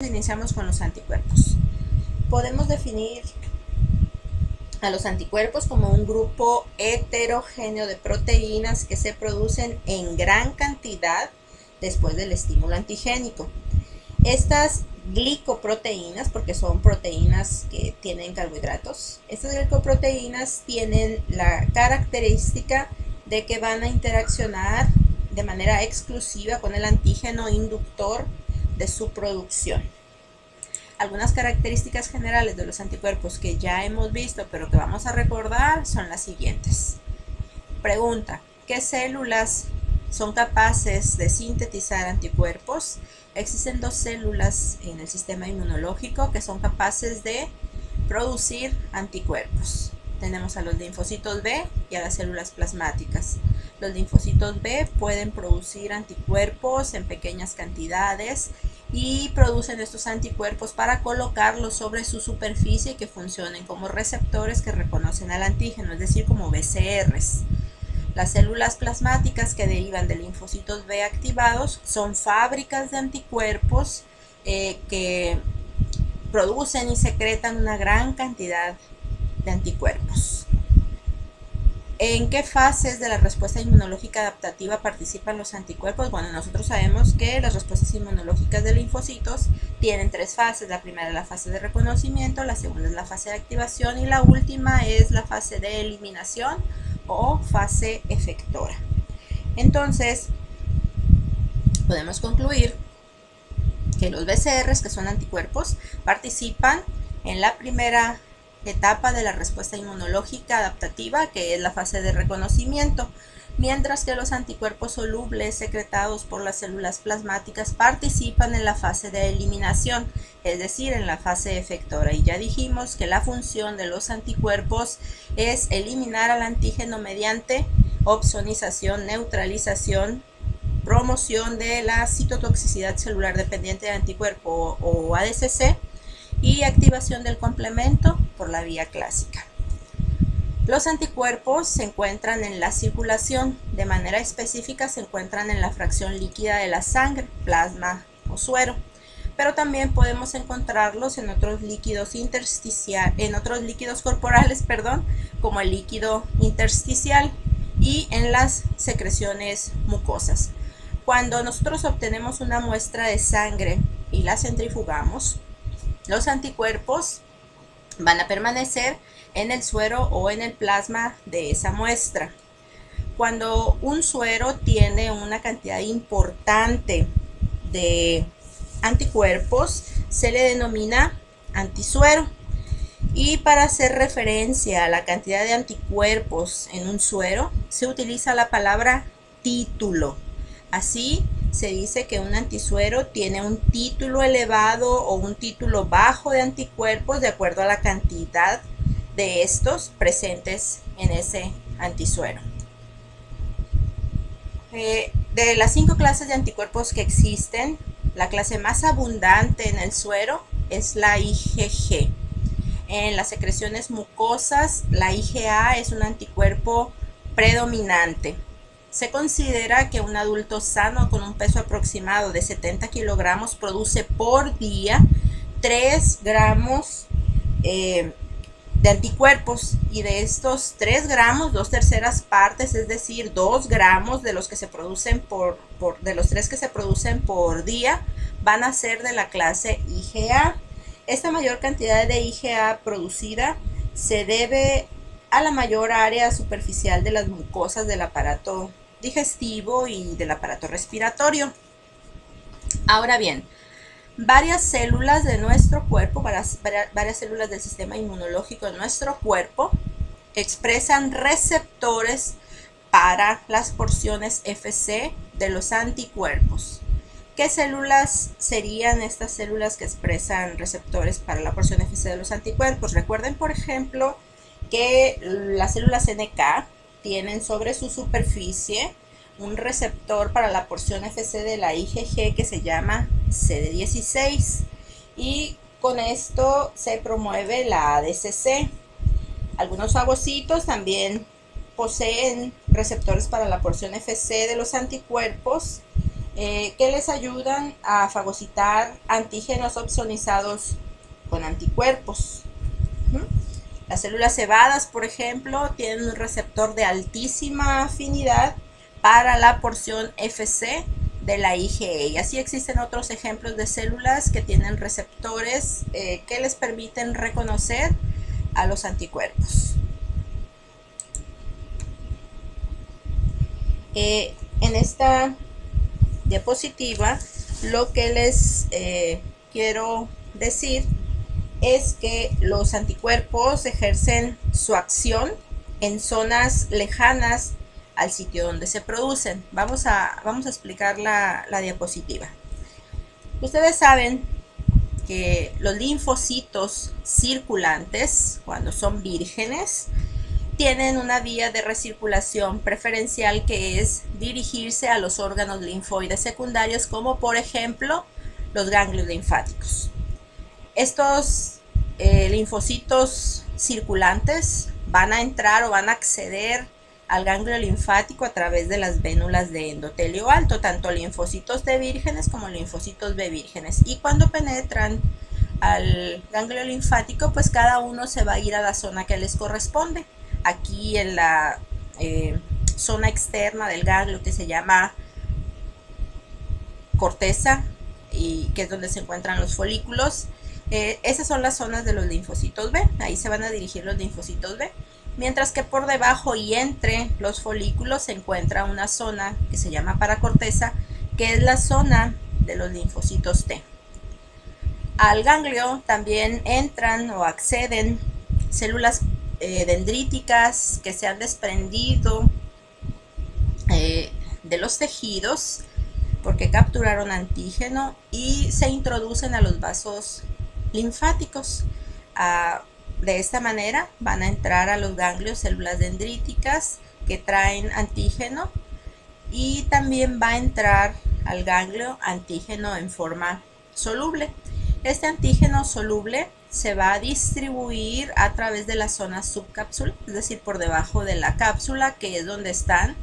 Iniciamos con los anticuerpos. Podemos definir a los anticuerpos como un grupo heterogéneo de proteínas que se producen en gran cantidad después del estímulo antigénico. Estas glicoproteínas, porque son proteínas que tienen carbohidratos, estas glicoproteínas tienen la característica de que van a interaccionar de manera exclusiva con el antígeno inductor de su producción. Algunas características generales de los anticuerpos que ya hemos visto, pero que vamos a recordar, son las siguientes. Pregunta: ¿qué células son capaces de sintetizar anticuerpos? Existen dos células en el sistema inmunológico que son capaces de producir anticuerpos. Tenemos a los linfocitos B y a las células plasmáticas. Los linfocitos B pueden producir anticuerpos en pequeñas cantidades y producen estos anticuerpos para colocarlos sobre su superficie y que funcionen como receptores que reconocen al antígeno, es decir, como BCRs. Las células plasmáticas que derivan de linfocitos B activados son fábricas de anticuerpos que producen y secretan una gran cantidad de anticuerpos. ¿En qué fases de la respuesta inmunológica adaptativa participan los anticuerpos? Bueno, nosotros sabemos que las respuestas inmunológicas de linfocitos tienen tres fases. La primera es la fase de reconocimiento, la segunda es la fase de activación y la última es la fase de eliminación o fase efectora. Entonces, podemos concluir que los BCRs, que son anticuerpos, participan en la primera etapa de la respuesta inmunológica adaptativa, que es la fase de reconocimiento, mientras que los anticuerpos solubles secretados por las células plasmáticas participan en la fase de eliminación, es decir, en la fase efectora. Y ya dijimos que la función de los anticuerpos es eliminar al antígeno mediante opsonización, neutralización, promoción de la citotoxicidad celular dependiente de anticuerpo o ADCC, y activación del complemento por la vía clásica. Los anticuerpos se encuentran en la circulación, de manera específica se encuentran en la fracción líquida de la sangre, plasma o suero, pero también podemos encontrarlos en otros líquidos corporales, como el líquido intersticial y en las secreciones mucosas. Cuando nosotros obtenemos una muestra de sangre y la centrifugamos, los anticuerpos van a permanecer en el suero o en el plasma de esa muestra. Cuando un suero tiene una cantidad importante de anticuerpos, se le denomina antisuero. Y para hacer referencia a la cantidad de anticuerpos en un suero, se utiliza la palabra título. Así se dice que un antisuero tiene un título elevado o un título bajo de anticuerpos de acuerdo a la cantidad de estos presentes en ese antisuero. De las 5 clases de anticuerpos que existen, la clase más abundante en el suero es la IgG. En las secreciones mucosas, la IgA es un anticuerpo predominante. Se considera que un adulto sano con un peso aproximado de 70 kilogramos produce por día 3 gramos de anticuerpos, y de estos 3 gramos, 2/3 partes, es decir, 2 gramos de los que se producen de los 3 que se producen por día, van a ser de la clase IgA. Esta mayor cantidad de IgA producida se debe a la mayor área superficial de las mucosas del aparato digestivo y del aparato respiratorio. Ahora bien, varias células de nuestro cuerpo, varias células del sistema inmunológico de nuestro cuerpo expresan receptores para las porciones Fc de los anticuerpos. ¿Qué células serían estas células que expresan receptores para la porción Fc de los anticuerpos? Recuerden, por ejemplo, que las células NK tienen sobre su superficie un receptor para la porción Fc de la IgG que se llama CD16, y con esto se promueve la ADCC. Algunos fagocitos también poseen receptores para la porción Fc de los anticuerpos que les ayudan a fagocitar antígenos opsonizados con anticuerpos. Las células cebadas, por ejemplo, tienen un receptor de altísima afinidad para la porción Fc de la IgE. Y así existen otros ejemplos de células que tienen receptores que les permiten reconocer a los anticuerpos. En esta diapositiva lo que les quiero decir es que los anticuerpos ejercen su acción en zonas lejanas al sitio donde se producen. Vamos a explicar la diapositiva. Ustedes saben que los linfocitos circulantes, cuando son vírgenes, tienen una vía de recirculación preferencial que es dirigirse a los órganos linfoides secundarios, como por ejemplo los ganglios linfáticos. Estos linfocitos circulantes van a entrar o van a acceder al ganglio linfático a través de las vénulas de endotelio alto, tanto linfocitos T vírgenes como linfocitos B vírgenes. Y cuando penetran al ganglio linfático, pues cada uno se va a ir a la zona que les corresponde. Aquí en la zona externa del ganglio, que se llama corteza, y que es donde se encuentran los folículos, esas son las zonas de los linfocitos B. Ahí se van a dirigir los linfocitos B. Mientras que por debajo y entre los folículos se encuentra una zona que se llama paracorteza, que es la zona de los linfocitos T. Al ganglio también entran o acceden células dendríticas que se han desprendido de los tejidos porque capturaron antígeno y se introducen a los vasos linfáticos. De esta manera van a entrar a los ganglios células dendríticas que traen antígeno, y también va a entrar al ganglio antígeno en forma soluble. Este antígeno soluble se va a distribuir a través de la zona subcápsula, es decir, por debajo de la cápsula, que es donde están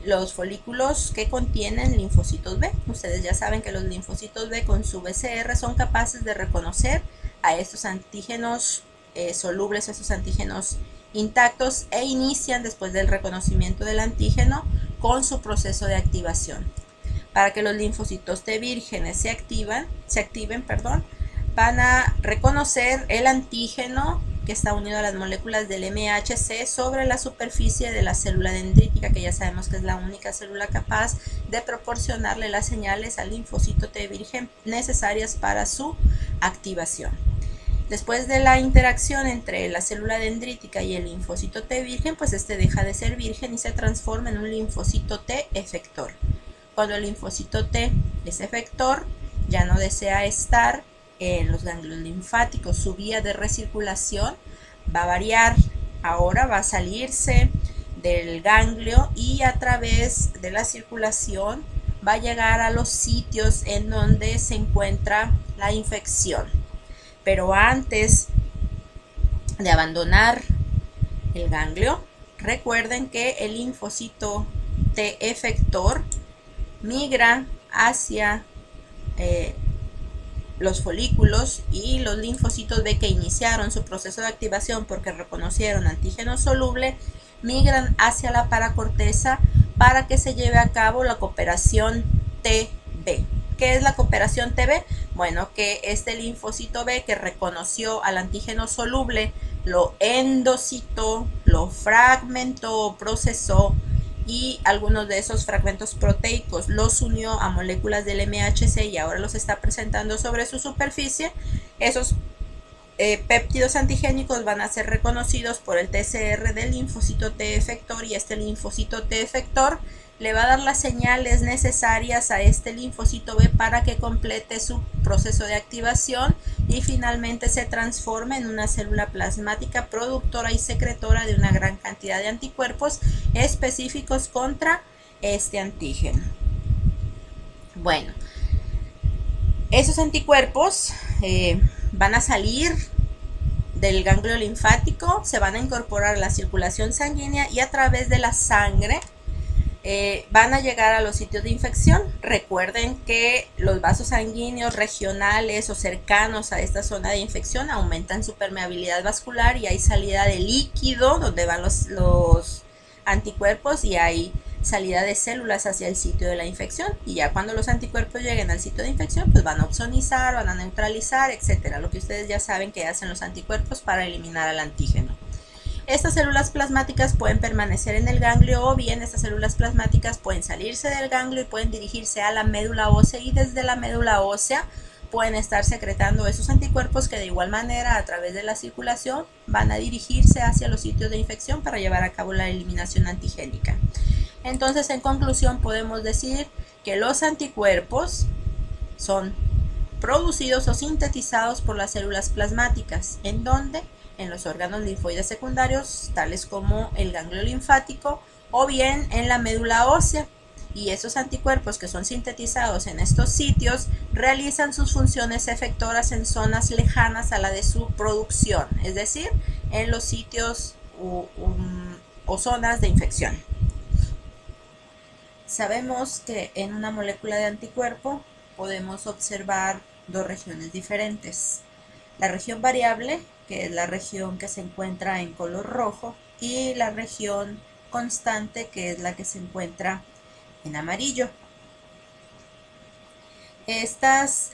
los folículos que contienen linfocitos B. Ustedes ya saben que los linfocitos B con su BCR son capaces de reconocer a estos antígenos solubles, a estos antígenos intactos, e inician después del reconocimiento del antígeno con su proceso de activación. Para que los linfocitos T vírgenes se activen, van a reconocer el antígeno que está unido a las moléculas del MHC sobre la superficie de la célula dendrítica, que ya sabemos que es la única célula capaz de proporcionarle las señales al linfocito T virgen necesarias para su activación. Después de la interacción entre la célula dendrítica y el linfocito T virgen, pues este deja de ser virgen y se transforma en un linfocito T efector. Cuando el linfocito T es efector, ya no desea estar en los ganglios linfáticos. Su vía de recirculación va a variar. Ahora va a salirse del ganglio y a través de la circulación va a llegar a los sitios en donde se encuentra la infección. Pero antes de abandonar el ganglio, recuerden que el linfocito T efector migra hacia los folículos, y los linfocitos B que iniciaron su proceso de activación porque reconocieron antígeno soluble migran hacia la paracorteza para que se lleve a cabo la cooperación TB. ¿Qué es la cooperación TB? Bueno, que este linfocito B que reconoció al antígeno soluble lo endocitó, lo fragmentó, procesó, y algunos de esos fragmentos proteicos los unió a moléculas del MHC y ahora los está presentando sobre su superficie. Esos péptidos antigénicos van a ser reconocidos por el TCR del linfocito T efector, y este linfocito T efector le va a dar las señales necesarias a este linfocito B para que complete su proceso de activación y finalmente se transforme en una célula plasmática productora y secretora de una gran cantidad de anticuerpos específicos contra este antígeno. Bueno, esos anticuerpos van a salir del ganglio linfático, se van a incorporar a la circulación sanguínea y a través de la sangre van a llegar a los sitios de infección. Recuerden que los vasos sanguíneos regionales o cercanos a esta zona de infección aumentan su permeabilidad vascular y hay salida de líquido donde van los anticuerpos y hay salida de células hacia el sitio de la infección, y ya cuando los anticuerpos lleguen al sitio de infección pues van a opsonizar, van a neutralizar, etcétera, lo que ustedes ya saben que hacen los anticuerpos para eliminar al antígeno. Estas células plasmáticas pueden permanecer en el ganglio o bien estas células plasmáticas pueden salirse del ganglio y pueden dirigirse a la médula ósea, y desde la médula ósea pueden estar secretando esos anticuerpos que de igual manera a través de la circulación van a dirigirse hacia los sitios de infección para llevar a cabo la eliminación antigénica. Entonces, en conclusión, podemos decir que los anticuerpos son producidos o sintetizados por las células plasmáticas, en donde en los órganos linfoides secundarios, tales como el ganglio linfático, o bien en la médula ósea. Y esos anticuerpos que son sintetizados en estos sitios realizan sus funciones efectoras en zonas lejanas a la de su producción, es decir, en los sitios o zonas de infección. Sabemos que en una molécula de anticuerpo podemos observar dos regiones diferentes. La región variable, que es la región que se encuentra en color rojo, y la región constante, que es la que se encuentra en amarillo. Estas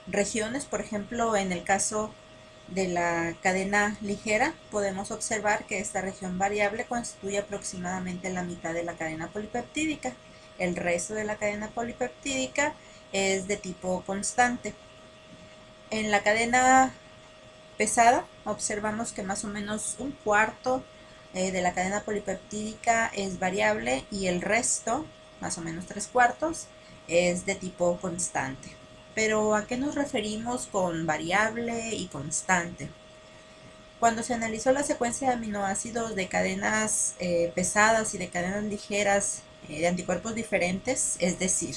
regiones, por ejemplo, en el caso de la cadena ligera, podemos observar que esta región variable constituye aproximadamente la mitad de la cadena polipeptídica. El resto de la cadena polipeptídica es de tipo constante. En la cadena pesada observamos que más o menos un cuarto de la cadena polipeptídica es variable y el resto, más o menos 3/4, es de tipo constante. Pero ¿a qué nos referimos con variable y constante? Cuando se analizó la secuencia de aminoácidos de cadenas pesadas y de cadenas ligeras de anticuerpos diferentes, es decir,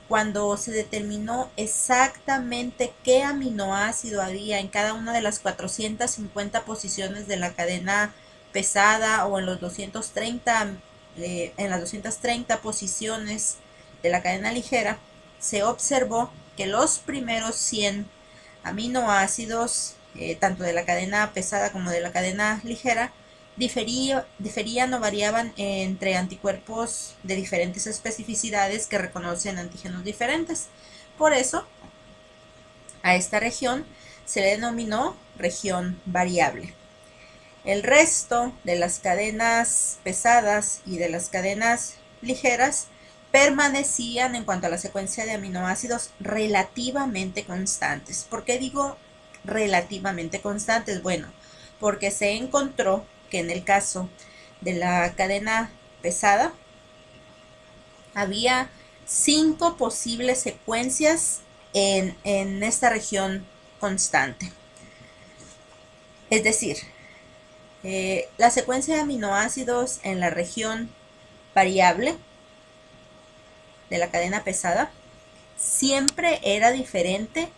cuando se determinó exactamente qué aminoácido había en cada una de las 450 posiciones de la cadena pesada o en las 230 posiciones de la cadena ligera, se observó que los primeros 100 aminoácidos, tanto de la cadena pesada como de la cadena ligera, diferían o variaban entre anticuerpos de diferentes especificidades que reconocen antígenos diferentes. Por eso, a esta región se le denominó región variable. El resto de las cadenas pesadas y de las cadenas ligeras permanecían en cuanto a la secuencia de aminoácidos relativamente constantes. ¿Por qué digo relativamente constantes? Bueno, porque se encontró que en el caso de la cadena pesada había 5 posibles secuencias en esta región constante. Es decir, la secuencia de aminoácidos en la región variable de la cadena pesada siempre era diferente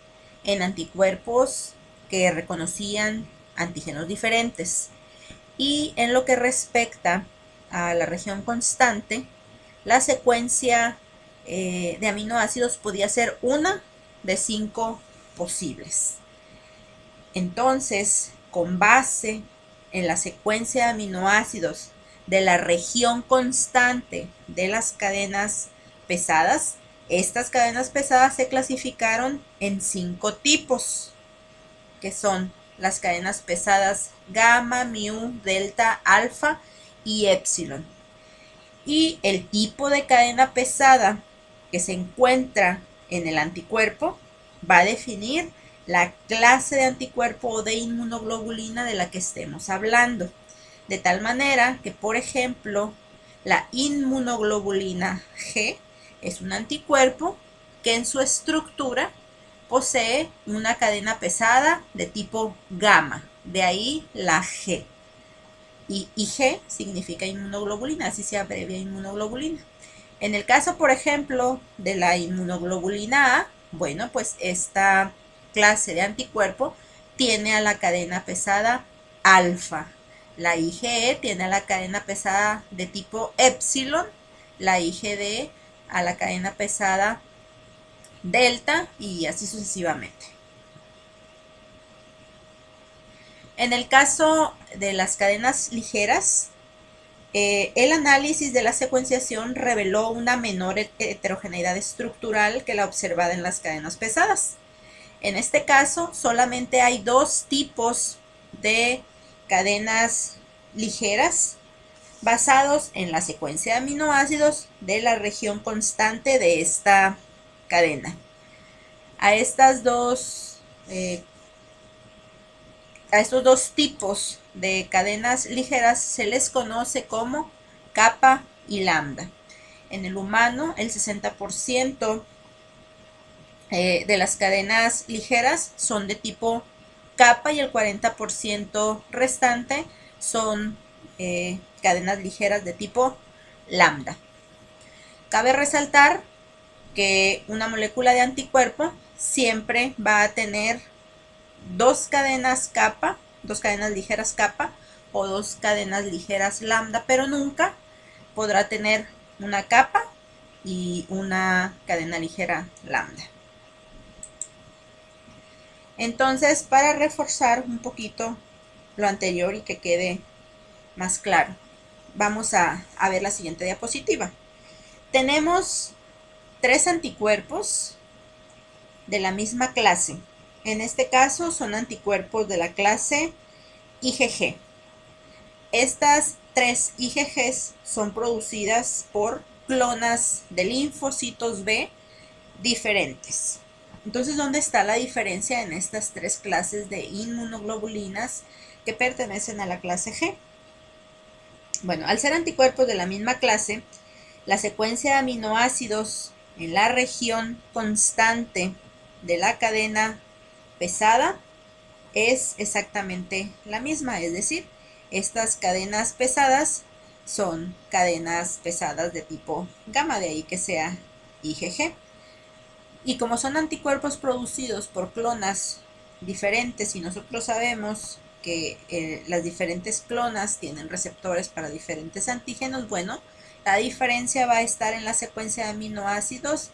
en anticuerpos que reconocían antígenos diferentes. Y en lo que respecta a la región constante, la secuencia de aminoácidos podía ser una de 5 posibles. Entonces, con base en la secuencia de aminoácidos de la región constante de las cadenas pesadas, estas cadenas pesadas se clasificaron en 5 tipos, que son las cadenas pesadas gamma, mu, delta, alfa y epsilon. Y el tipo de cadena pesada que se encuentra en el anticuerpo va a definir la clase de anticuerpo o de inmunoglobulina de la que estemos hablando. De tal manera que, por ejemplo, la inmunoglobulina G es un anticuerpo que en su estructura posee una cadena pesada de tipo gamma, de ahí la G. Y G significa inmunoglobulina, así se abrevia inmunoglobulina. En el caso, por ejemplo, de la inmunoglobulina A, bueno, pues esta clase de anticuerpo tiene a la cadena pesada alfa. La IgE tiene a la cadena pesada de tipo epsilon la IgD a la cadena pesada delta y así sucesivamente. En el caso de las cadenas ligeras, el análisis de la secuenciación reveló una menor heterogeneidad estructural que la observada en las cadenas pesadas. En este caso, solamente hay dos tipos de cadenas ligeras basados en la secuencia de aminoácidos de la región constante de esta cadena. A estos dos tipos de cadenas ligeras se les conoce como kappa y lambda. En el humano, el 60% de las cadenas ligeras son de tipo kappa y el 40% restante son cadenas ligeras de tipo lambda. Cabe resaltar que una molécula de anticuerpo siempre va a tener dos cadenas kappa, dos cadenas ligeras kappa o dos cadenas ligeras lambda, pero nunca podrá tener una kappa y una cadena ligera lambda. Entonces, para reforzar un poquito lo anterior y que quede más claro, vamos a ver la siguiente diapositiva. Tenemos tres anticuerpos de la misma clase. En este caso son anticuerpos de la clase IgG. Estas tres IgGs son producidas por clonas de linfocitos B diferentes. Entonces, ¿dónde está la diferencia en estas tres clases de inmunoglobulinas que pertenecen a la clase G? Bueno, al ser anticuerpos de la misma clase, la secuencia de aminoácidos en la región constante de la cadena pesada es exactamente la misma, es decir, estas cadenas pesadas son cadenas pesadas de tipo gamma, de ahí que sea IgG. Y como son anticuerpos producidos por clonas diferentes y nosotros sabemos que las diferentes clonas tienen receptores para diferentes antígenos, bueno, la diferencia va a estar en la secuencia de aminoácidos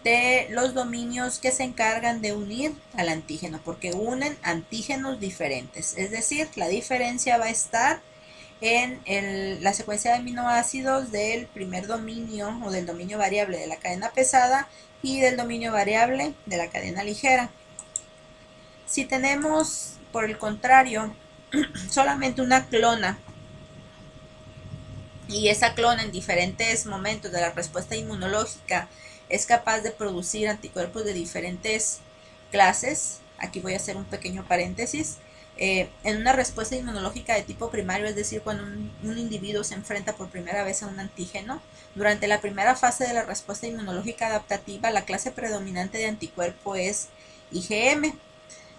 de los dominios que se encargan de unir al antígeno, porque unen antígenos diferentes. Es decir, la diferencia va a estar en la secuencia de aminoácidos del primer dominio o del dominio variable de la cadena pesada y del dominio variable de la cadena ligera. Si tenemos, por el contrario, solamente una clona y esa clona en diferentes momentos de la respuesta inmunológica es capaz de producir anticuerpos de diferentes clases, aquí voy a hacer un pequeño paréntesis, en una respuesta inmunológica de tipo primario, es decir, cuando un individuo se enfrenta por primera vez a un antígeno, durante la primera fase de la respuesta inmunológica adaptativa, la clase predominante de anticuerpo es IgM.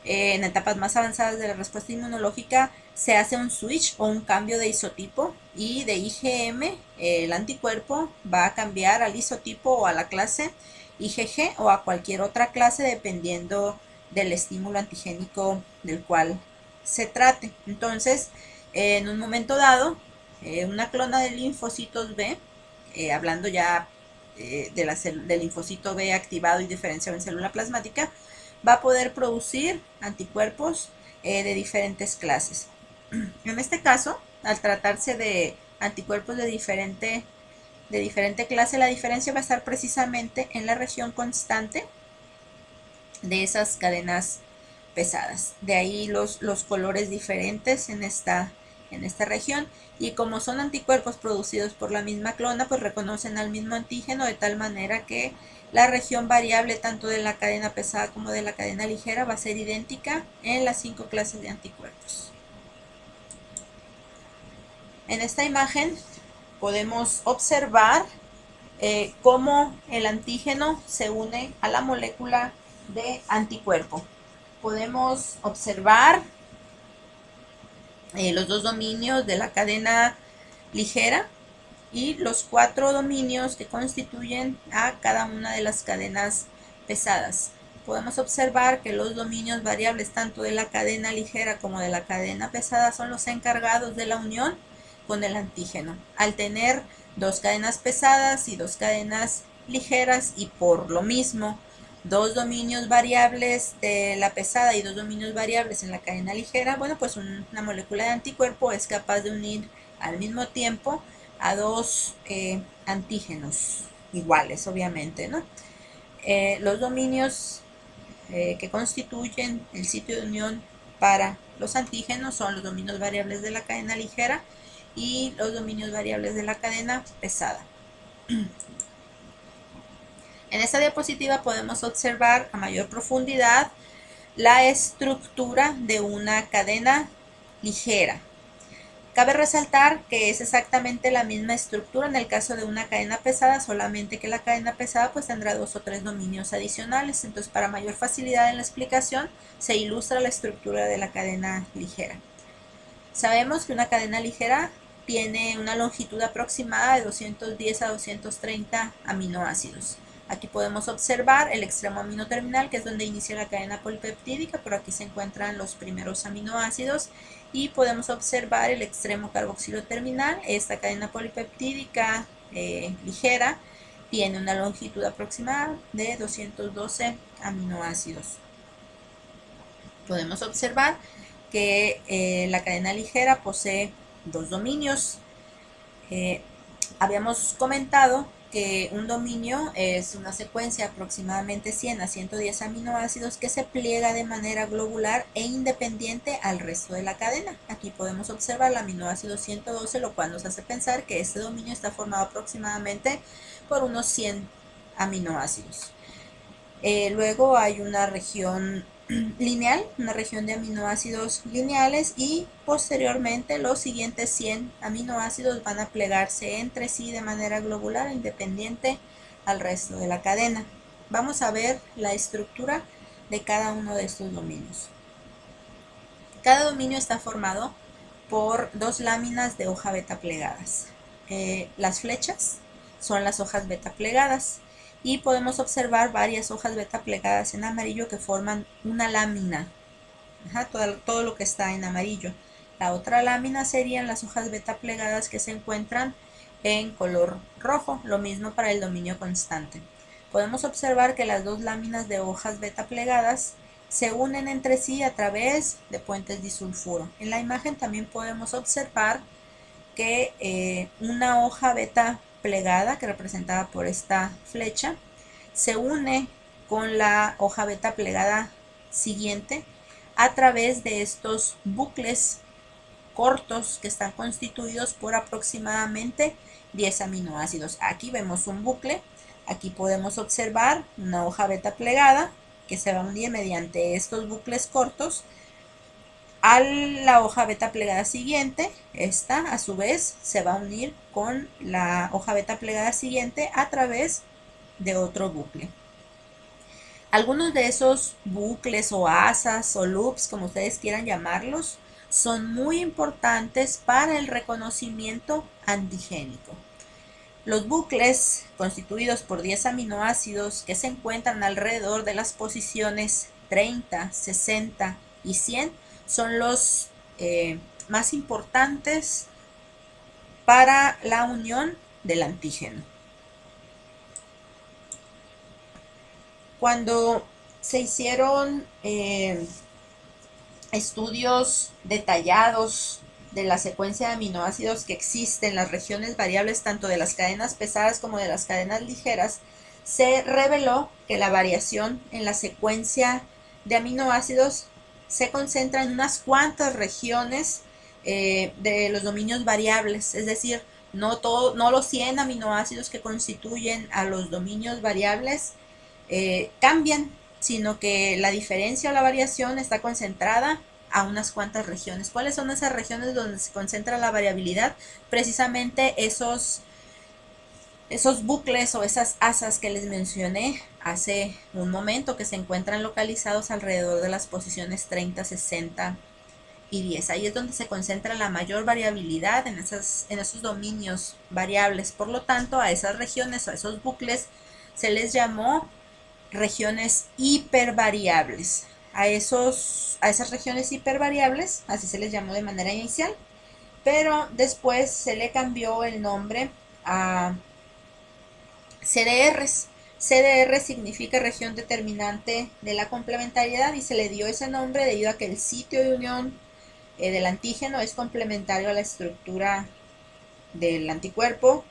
En etapas más avanzadas de la respuesta inmunológica se hace un switch o un cambio de isotipo y de IgM el anticuerpo va a cambiar al isotipo o a la clase IgG o a cualquier otra clase dependiendo del estímulo antigénico del cual se trate. Entonces, en un momento dado, una clona de linfocitos B, hablando ya del linfocito B activado y diferenciado en célula plasmática, va a poder producir anticuerpos de diferentes clases. En este caso, al tratarse de anticuerpos de diferente clase, la diferencia va a estar precisamente en la región constante de esas cadenas pesadas. De ahí los colores diferentes en esta región, y como son anticuerpos producidos por la misma clona, pues reconocen al mismo antígeno de tal manera que la región variable tanto de la cadena pesada como de la cadena ligera va a ser idéntica en las 5 clases de anticuerpos. En esta imagen podemos observar cómo el antígeno se une a la molécula de anticuerpo. Podemos observar los dos dominios de la cadena ligera y los 4 dominios que constituyen a cada una de las cadenas pesadas. Podemos observar que los dominios variables tanto de la cadena ligera como de la cadena pesada son los encargados de la unión con el antígeno. Al tener dos cadenas pesadas y dos cadenas ligeras y por lo mismo dos dominios variables de la pesada y dos dominios variables en la cadena ligera, bueno, pues una molécula de anticuerpo es capaz de unir al mismo tiempo a dos antígenos iguales, obviamente, ¿no? Los dominios que constituyen el sitio de unión para los antígenos son los dominios variables de la cadena ligera y los dominios variables de la cadena pesada. En esta diapositiva podemos observar a mayor profundidad la estructura de una cadena ligera. Cabe resaltar que es exactamente la misma estructura en el caso de una cadena pesada, solamente que la cadena pesada pues tendrá dos o tres dominios adicionales. Entonces, para mayor facilidad en la explicación, se ilustra la estructura de la cadena ligera. Sabemos que una cadena ligera tiene una longitud aproximada de 210 a 230 aminoácidos. Aquí podemos observar el extremo amino terminal, que es donde inicia la cadena polipeptídica, pero aquí se encuentran los primeros aminoácidos, y podemos observar el extremo carboxilo terminal. Esta cadena polipeptídica ligera tiene una longitud aproximada de 212 aminoácidos. Podemos observar que la cadena ligera posee dos dominios. Habíamos comentado que un dominio es una secuencia de aproximadamente 100 a 110 aminoácidos que se pliega de manera globular e independiente al resto de la cadena. Aquí podemos observar el aminoácido 112, lo cual nos hace pensar que este dominio está formado aproximadamente por unos 100 aminoácidos. Luego hay una región lineal, una región de aminoácidos lineales, y posteriormente los siguientes 100 aminoácidos van a plegarse entre sí de manera globular e independiente al resto de la cadena. Vamos a ver la estructura de cada uno de estos dominios. Cada dominio está formado por dos láminas de hoja beta plegadas. Las flechas son las hojas beta plegadas, y podemos observar varias hojas beta plegadas en amarillo que forman una lámina. Todo lo que está en amarillo. La otra lámina serían las hojas beta plegadas que se encuentran en color rojo. Lo mismo para el dominio constante. Podemos observar que las dos láminas de hojas beta plegadas se unen entre sí a través de puentes disulfuro. En la imagen también podemos observar que una hoja beta plegada, que representada por esta flecha, se une con la hoja beta plegada siguiente a través de estos bucles cortos que están constituidos por aproximadamente 10 aminoácidos. Aquí vemos un bucle, aquí podemos observar una hoja beta plegada que se va a unir mediante estos bucles cortos a la hoja beta plegada siguiente. Esta a su vez se va a unir con la hoja beta plegada siguiente a través de otro bucle. Algunos de esos bucles o asas o loops, como ustedes quieran llamarlos, son muy importantes para el reconocimiento antigénico. Los bucles constituidos por 10 aminoácidos que se encuentran alrededor de las posiciones 30, 60 y 100 son los más importantes para la unión del antígeno. Cuando se hicieron estudios detallados de la secuencia de aminoácidos que existe en las regiones variables tanto de las cadenas pesadas como de las cadenas ligeras, se reveló que la variación en la secuencia de aminoácidos se concentra en unas cuantas regiones de los dominios variables, es decir, no los 100 aminoácidos que constituyen a los dominios variables cambian, sino que la diferencia o la variación está concentrada a unas cuantas regiones. ¿Cuáles son esas regiones donde se concentra la variabilidad? Precisamente esos bucles o esas asas que les mencioné hace un momento, que se encuentran localizados alrededor de las posiciones 30, 60 y 10. Ahí es donde se concentra la mayor variabilidad en esos dominios variables. Por lo tanto, a esas regiones o a esos bucles se les llamó regiones hipervariables. A esas regiones hipervariables, así se les llamó de manera inicial, pero después se le cambió el nombre a CDRs. CDR significa región determinante de la complementariedad y se le dio ese nombre debido a que el sitio de unión del antígeno es complementario a la estructura del anticuerpo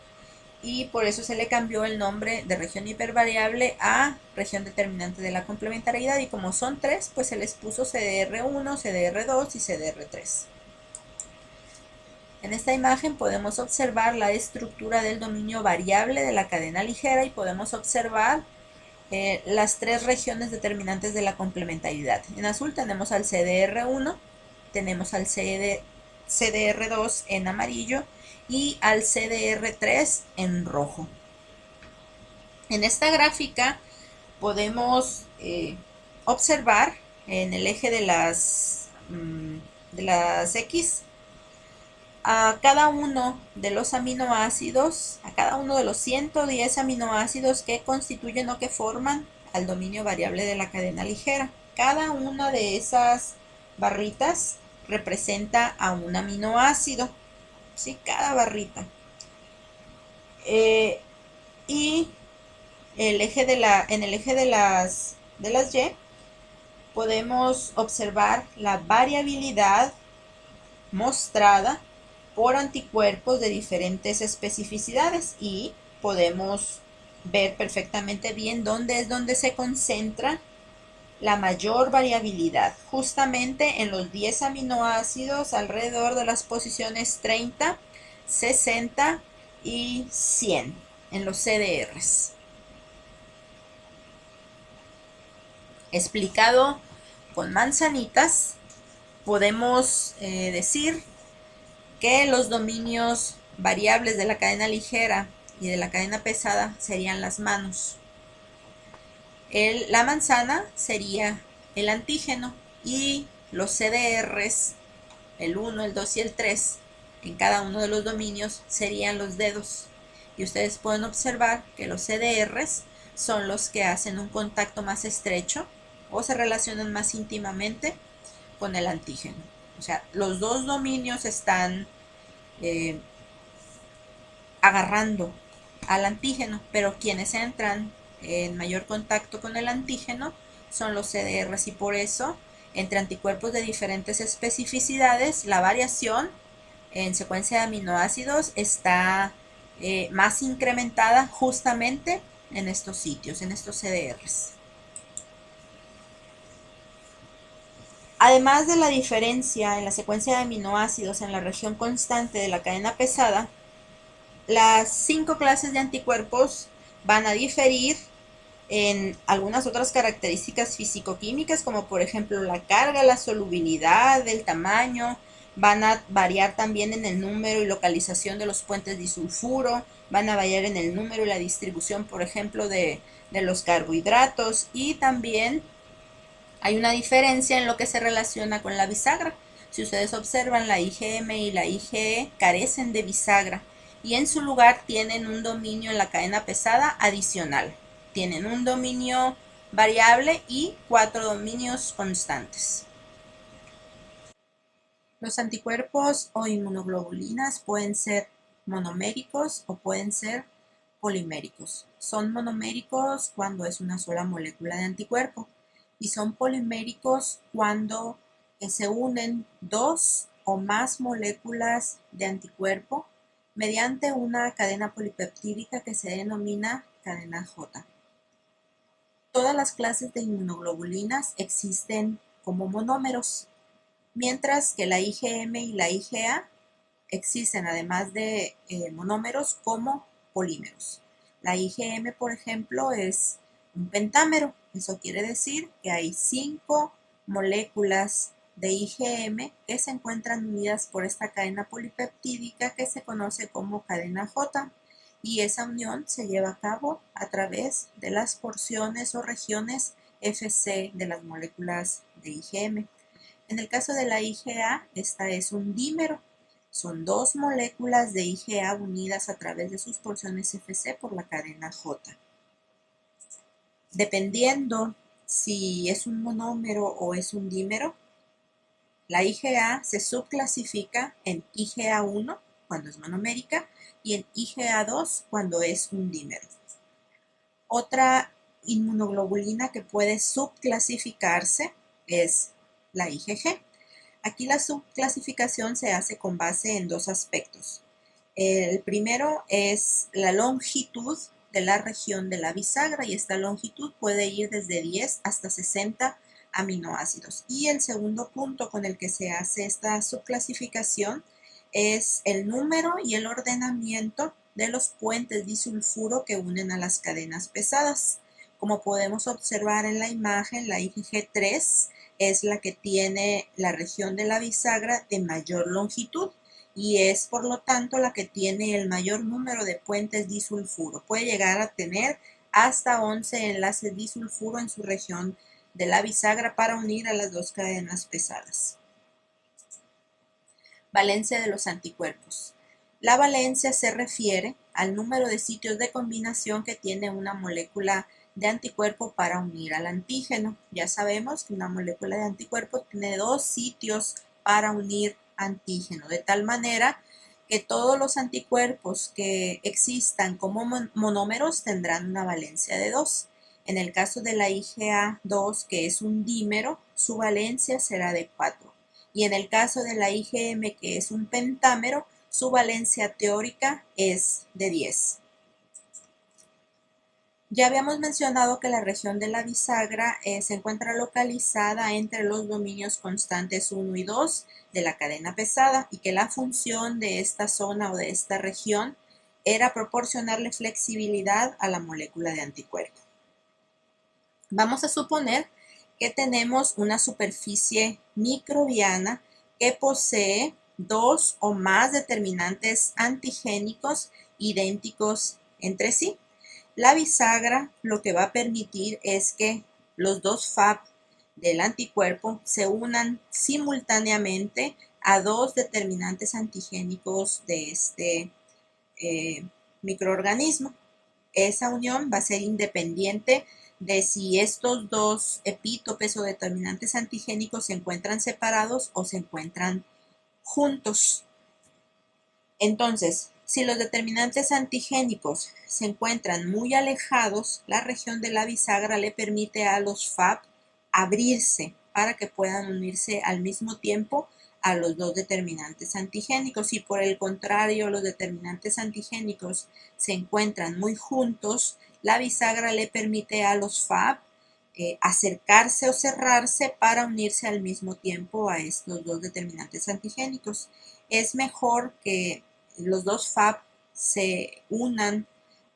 y por eso se le cambió el nombre de región hipervariable a región determinante de la complementariedad, y como son tres, pues se les puso CDR1, CDR2 y CDR3. En esta imagen podemos observar la estructura del dominio variable de la cadena ligera y podemos observar las tres regiones determinantes de la complementariedad. En azul tenemos al CDR1, tenemos al CDR2 en amarillo y al CDR3 en rojo. En esta gráfica podemos observar en el eje de las X a cada uno de los aminoácidos, a cada uno de los 110 aminoácidos que constituyen o que forman al dominio variable de la cadena ligera. Cada una de esas barritas representa a un aminoácido, ¿sí? Cada barrita. Y en el eje de las Y podemos observar la variabilidad mostrada por anticuerpos de diferentes especificidades y podemos ver perfectamente bien dónde es donde se concentra la mayor variabilidad, justamente en los 10 aminoácidos alrededor de las posiciones 30, 60 y 100 en los CDRs. Explicado con manzanitas, podemos decir que los dominios variables de la cadena ligera y de la cadena pesada serían las manos. La manzana sería el antígeno y los CDRs, el 1, el 2 y el 3, en cada uno de los dominios serían los dedos. Y ustedes pueden observar que los CDRs son los que hacen un contacto más estrecho o se relacionan más íntimamente con el antígeno. O sea, los dos dominios están agarrando al antígeno, pero quienes entran en mayor contacto con el antígeno son los CDRs y por eso entre anticuerpos de diferentes especificidades la variación en secuencia de aminoácidos está más incrementada justamente en estos sitios, en estos CDRs. Además de la diferencia en la secuencia de aminoácidos en la región constante de la cadena pesada, las 5 clases de anticuerpos van a diferir en algunas otras características físico-químicas, como por ejemplo la carga, la solubilidad, el tamaño. Van a variar también en el número y localización de los puentes disulfuro, van a variar en el número y la distribución, por ejemplo, de los carbohidratos, y también hay una diferencia en lo que se relaciona con la bisagra. Si ustedes observan, la IgM y la IgE carecen de bisagra y en su lugar tienen un dominio en la cadena pesada adicional. Tienen un dominio variable y 4 dominios constantes. Los anticuerpos o inmunoglobulinas pueden ser monoméricos o pueden ser poliméricos. Son monoméricos cuando es una sola molécula de anticuerpo y son poliméricos cuando se unen 2 o más moléculas de anticuerpo mediante una cadena polipeptídica que se denomina cadena J. Todas las clases de inmunoglobulinas existen como monómeros, mientras que la IgM y la IgA existen además de monómeros como polímeros. La IgM, por ejemplo, es un pentámero. Eso quiere decir que hay 5 moléculas de IgM que se encuentran unidas por esta cadena polipeptídica que se conoce como cadena J, y esa unión se lleva a cabo a través de las porciones o regiones Fc de las moléculas de IgM. En el caso de la IgA, esta es un dímero. Son 2 moléculas de IgA unidas a través de sus porciones Fc por la cadena J. Dependiendo si es un monómero o es un dímero, La IgA se subclasifica en IgA1 cuando es monomérica y en IgA2 cuando es un dímero. Otra inmunoglobulina que puede subclasificarse es la IgG. Aquí la subclasificación se hace con base en dos aspectos. El primero es la longitud de la región de la bisagra y esta longitud puede ir desde 10 hasta 60 aminoácidos. Y el segundo punto con el que se hace esta subclasificación es el número y el ordenamiento de los puentes disulfuro que unen a las cadenas pesadas. Como podemos observar en la imagen, la IgG3 es la que tiene la región de la bisagra de mayor longitud y es por lo tanto la que tiene el mayor número de puentes disulfuro. Puede llegar a tener hasta 11 enlaces disulfuro en su región de la bisagra para unir a las dos cadenas pesadas. Valencia de los anticuerpos. La valencia se refiere al número de sitios de combinación que tiene una molécula de anticuerpo para unir al antígeno. Ya sabemos que una molécula de anticuerpo tiene dos sitios para unir antígeno, de tal manera que todos los anticuerpos que existan como monómeros tendrán una valencia de 2. En el caso de la IgA2, que es un dímero, su valencia será de 4. Y en el caso de la IgM, que es un pentámero, su valencia teórica es de 10. Ya habíamos mencionado que la región de la bisagra se encuentra localizada entre los dominios constantes 1 y 2 de la cadena pesada y que la función de esta zona o de esta región era proporcionarle flexibilidad a la molécula de anticuerpo. Vamos a suponer que tenemos una superficie microbiana que posee dos o más determinantes antigénicos idénticos entre sí. La bisagra lo que va a permitir es que los dos Fab del anticuerpo se unan simultáneamente a dos determinantes antigénicos de este microorganismo. Esa unión va a ser independiente de si estos dos epítopes o determinantes antigénicos se encuentran separados o se encuentran juntos. Entonces, si los determinantes antigénicos se encuentran muy alejados, la región de la bisagra le permite a los Fab abrirse para que puedan unirse al mismo tiempo a los dos determinantes antigénicos. Si por el contrario los determinantes antigénicos se encuentran muy juntos, la bisagra le permite a los Fab acercarse o cerrarse para unirse al mismo tiempo a estos dos determinantes antigénicos. Es mejor que los dos Fab se unan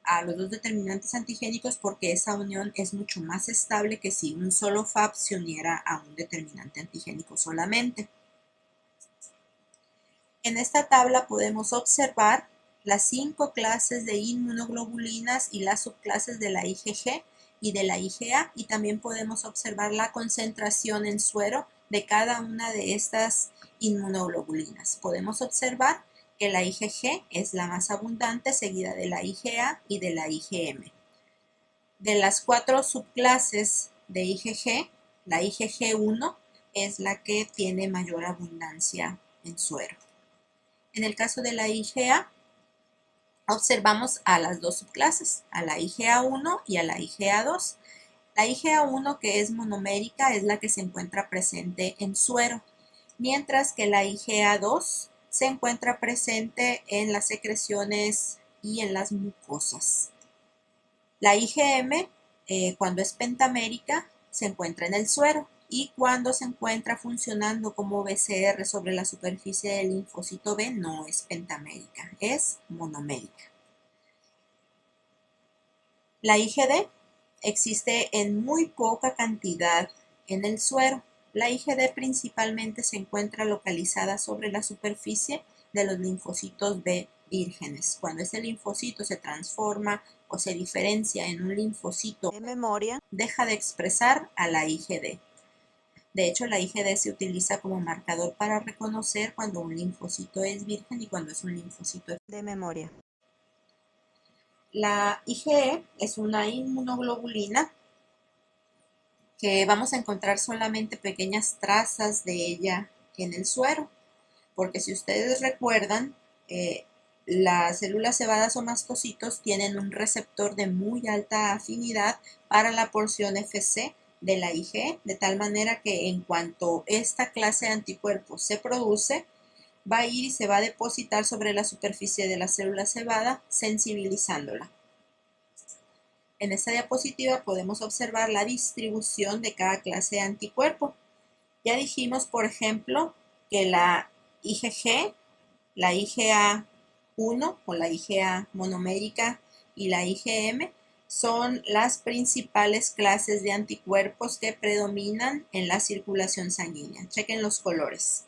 a los dos determinantes antigénicos porque esa unión es mucho más estable que si un solo Fab se uniera a un determinante antigénico solamente. En esta tabla podemos observar las 5 clases de inmunoglobulinas y las subclases de la IgG y de la IgA, y también podemos observar la concentración en suero de cada una de estas inmunoglobulinas. Podemos observar que la IgG es la más abundante, seguida de la IgA y de la IgM. De las 4 subclases de IgG, la IgG1 es la que tiene mayor abundancia en suero. En el caso de la IgA, observamos a las dos subclases, a la IgA1 y a la IgA2. La IgA1, que es monomérica, es la que se encuentra presente en suero, mientras que la IgA2 se encuentra presente en las secreciones y en las mucosas. La IgM, cuando es pentamérica, se encuentra en el suero, y cuando se encuentra funcionando como BCR sobre la superficie del linfocito B no es pentamérica, es monomérica. La IgD existe en muy poca cantidad en el suero. La IgD principalmente se encuentra localizada sobre la superficie de los linfocitos B vírgenes. Cuando este linfocito se transforma o se diferencia en un linfocito de memoria, deja de expresar a la IgD. De hecho, la IgD se utiliza como marcador para reconocer cuando un linfocito es virgen y cuando es un linfocito de memoria. La IgE es una inmunoglobulina que vamos a encontrar solamente pequeñas trazas de ella en el suero, porque si ustedes recuerdan, las células cebadas o mastocitos tienen un receptor de muy alta afinidad para la porción Fc de la IgE, de tal manera que en cuanto esta clase de anticuerpos se produce, va a ir y se va a depositar sobre la superficie de la célula cebada, sensibilizándola. En esta diapositiva podemos observar la distribución de cada clase de anticuerpo. Ya dijimos, por ejemplo, que la IgG, la IgA1 o la IgA monomérica y la IgM son las principales clases de anticuerpos que predominan en la circulación sanguínea. Chequen los colores.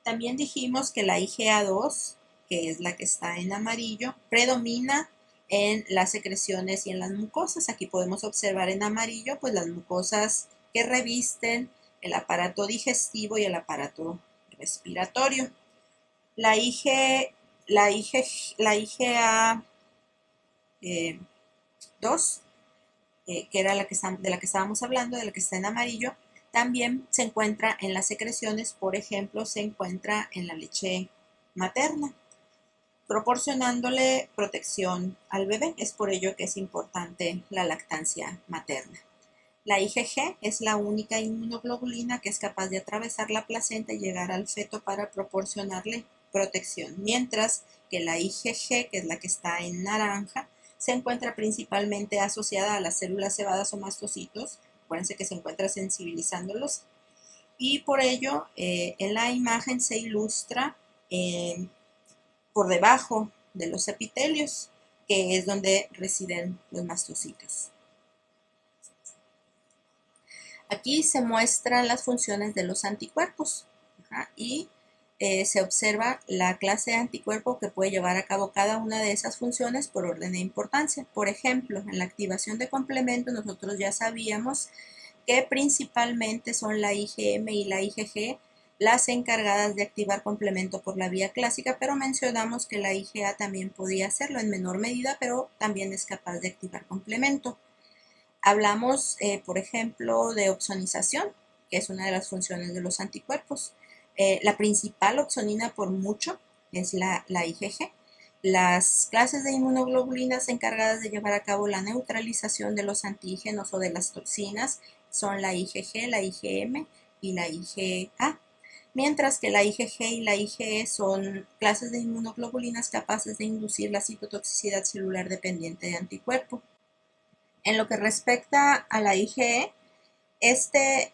También dijimos que la IgA2, que es la que está en amarillo, predomina en las secreciones y en las mucosas. Aquí podemos observar en amarillo pues las mucosas que revisten el aparato digestivo y el aparato respiratorio. La IgA2, que era de la que estábamos hablando, de la que está en amarillo, también se encuentra en las secreciones, por ejemplo, se encuentra en la leche materna, proporcionándole protección al bebé. Es por ello que es importante la lactancia materna. La IgG es la única inmunoglobulina que es capaz de atravesar la placenta y llegar al feto para proporcionarle protección, mientras que la IgG, que es la que está en naranja, se encuentra principalmente asociada a las células cebadas o mastocitos. Acuérdense que se encuentra sensibilizándolos, y por ello en la imagen se ilustra por debajo de los epitelios, que es donde residen los mastocitos. Aquí se muestran las funciones de los anticuerpos y se observa la clase de anticuerpo que puede llevar a cabo cada una de esas funciones por orden de importancia. Por ejemplo, en la activación de complemento nosotros ya sabíamos que principalmente son la IgM y la IgG las encargadas de activar complemento por la vía clásica, pero mencionamos que la IgA también podía hacerlo en menor medida, pero también es capaz de activar complemento. Hablamos, por ejemplo, de opsonización, que es una de las funciones de los anticuerpos. La principal opsonina por mucho es la IgG. Las clases de inmunoglobulinas encargadas de llevar a cabo la neutralización de los antígenos o de las toxinas son la IgG, la IgM y la IgA, mientras que la IgG y la IgE son clases de inmunoglobulinas capaces de inducir la citotoxicidad celular dependiente de anticuerpo. En lo que respecta a la IgE, este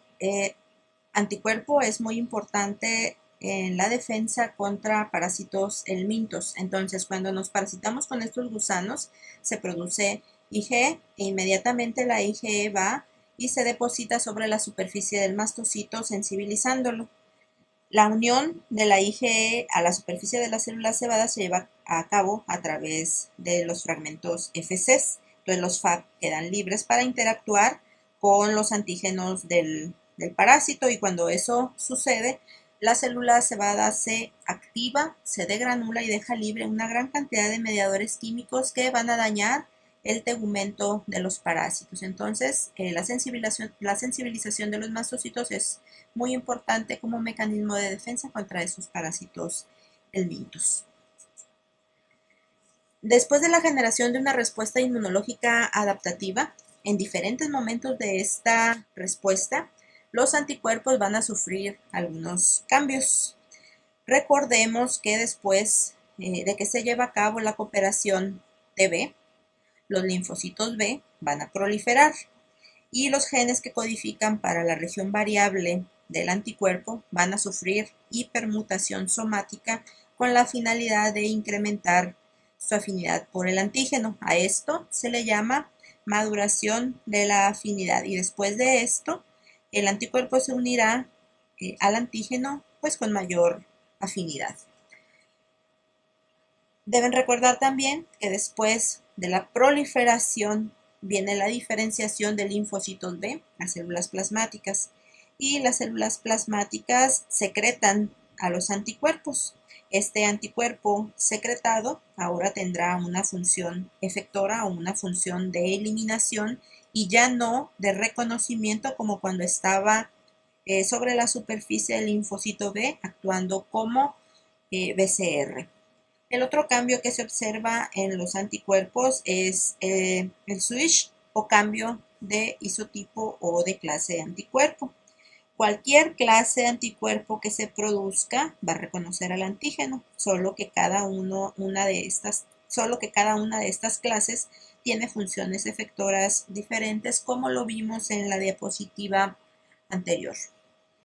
anticuerpo es muy importante en la defensa contra parásitos helmintos. Entonces, cuando nos parasitamos con estos gusanos, se produce IgE e inmediatamente la IgE va y se deposita sobre la superficie del mastocito, sensibilizándolo. La unión de la IgE a la superficie de las células cebadas se lleva a cabo a través de los fragmentos Fcs. Entonces los Fab quedan libres para interactuar con los antígenos del parásito, y cuando eso sucede, la célula cebada se activa, se degranula y deja libre una gran cantidad de mediadores químicos que van a dañar el tegumento de los parásitos. Entonces, la sensibilización de los mastocitos es muy importante como mecanismo de defensa contra esos parásitos helmintos. Después de la generación de una respuesta inmunológica adaptativa, en diferentes momentos de esta respuesta, los anticuerpos van a sufrir algunos cambios. Recordemos que después de que se lleva a cabo la cooperación TB, los linfocitos B van a proliferar y los genes que codifican para la región variable del anticuerpo van a sufrir hipermutación somática con la finalidad de incrementar su afinidad por el antígeno. A esto se le llama maduración de la afinidad, y después de esto el anticuerpo se unirá al antígeno pues con mayor afinidad. Deben recordar también que después de la proliferación viene la diferenciación de linfocitos B a células plasmáticas, y las células plasmáticas secretan a los anticuerpos. Este anticuerpo secretado ahora tendrá una función efectora o una función de eliminación y ya no de reconocimiento como cuando estaba sobre la superficie del linfocito B, actuando como BCR. El otro cambio que se observa en los anticuerpos es el switch o cambio de isotipo o de clase de anticuerpo. Cualquier clase de anticuerpo que se produzca va a reconocer al antígeno, solo que cada una de estas clases tiene funciones efectoras diferentes, como lo vimos en la diapositiva anterior.